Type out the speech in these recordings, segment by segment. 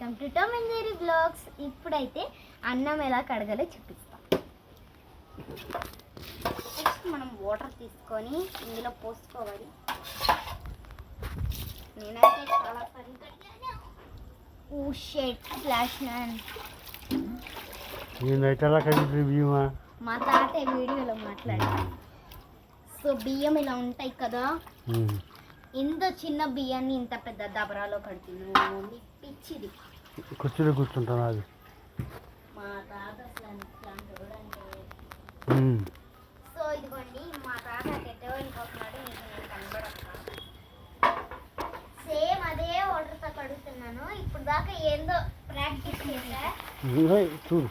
Welcome to Tom and Jerry blogs. ఇప్పుడైతే అన్నం ఎలా కడగాలో చూపిస్తాం. నెక్స్ట్ మనం వాటర్ తీసుకొని ఇందులో పోసుకోవాలి. నేనైతే చాలా ఫ్లాష్ మ్యాన్ మా తాత వీడియోలో మాట్లాడారు. సో బియ్యం ఇలా ఉంటాయి కదా, ఇంత చిన్న బియ్యాన్ని ఇంత పెద్ద దబరాలో కడుతున్నాను. పిచ్చిది కుర్చీలో కూర్చుంటాను అది మా తాత సో ఇదిగోండి మా తాత ఎట్టో వెళ్ళిపోతున్నాడు. మీకు నేను కనబడతా సేమ్ అదే వాటర్తో కడుగుతున్నాను. ఇప్పుడు దాకా ఏందో ప్రాక్టీస్ చేశా. చూడు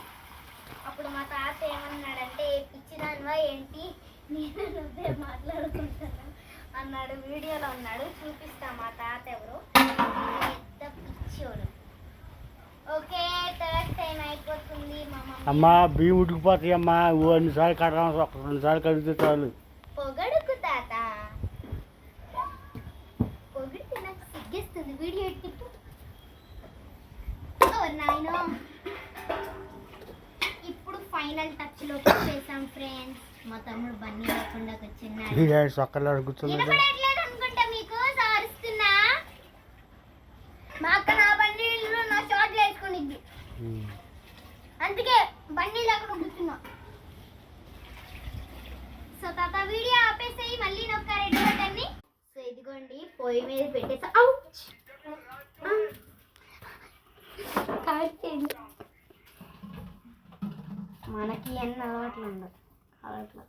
అప్పుడు మా తాత ఏమన్నాడంటే పిచ్చిదానివా ఏంటి నేను నువ్వే మాట్లాడుకుంటాను అన్నాడు. వీడియోలో ఉన్నాడు, చూపిస్తా మా తాత ఎవరు. పెద్ద పిచ్చోడు. ఓకే, థర్డ్ టైం అయిపోతుంది. మా మమ్మీ అమ్మా బియ్యం ఉడికిపోతాయి అమ్మా. అన్నిసార్లు కడగాలి, ఒక 2 సార్లు కడిగితే చాలు. పొగడుకు తాత, పొగిడితే నాకు సిగ్గేస్తుంది. వీడియో తిప్పు. నాయనో ఇప్పుడు ఫైనల్ టచ్ లో చేసాం ఫ్రెండ్స్. మా తమ్ముడు బన్నీ లేకుండా వచ్చిన్నాడు. సొక్కలు కూర్చున్నాడు. వినపడట్లేదు అనుకుంటా మీకు, సారుస్తున్నా. మా అక్క నా బండిలో నా షార్ట్లు వేసుకునిద్ది, అందుకే బండి లేకుండా కూర్చున్నా. సో తాత వీడియో ఆపేసేయి, మళ్ళీ నొక్క రెడ్ బటన్ని. సో ఇదిగోండి పొయ్యి మీద పెట్టేసా. మనకి ఎన్ని అలవాట్లు ఉండవు అలవాట్లు.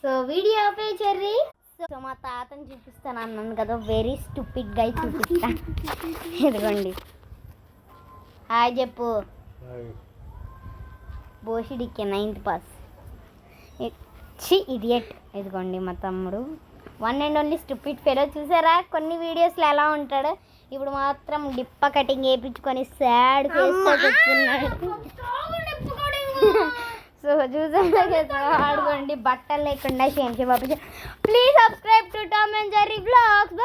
సో వీడియో ఆపే చెర్రీ. సో మా తాతని చూపిస్తాను అన్నాను కదా, వెరీ స్టూపిడ్ గా చూపిస్తా. ఇదిగోండి, హాయ్ చెప్పు. బోషిడికి 9th పాస్. ఇడియట్. ఇదిగోండి మా తమ్ముడు, one and only stupid fellow. చూసారా కొన్ని వీడియోస్లో ఎలా ఉంటాడు, ఇప్పుడు మాత్రం డిప్ప కటింగ్ వేయించుకొని సాడ్ ఫేస్తో కూర్చున్నాడు. సో చూసారా కదా, ఆడుకోండి బట్టలు లేకుండా షేన్షి బాబు. Please subscribe to Tom and Jerry blogs.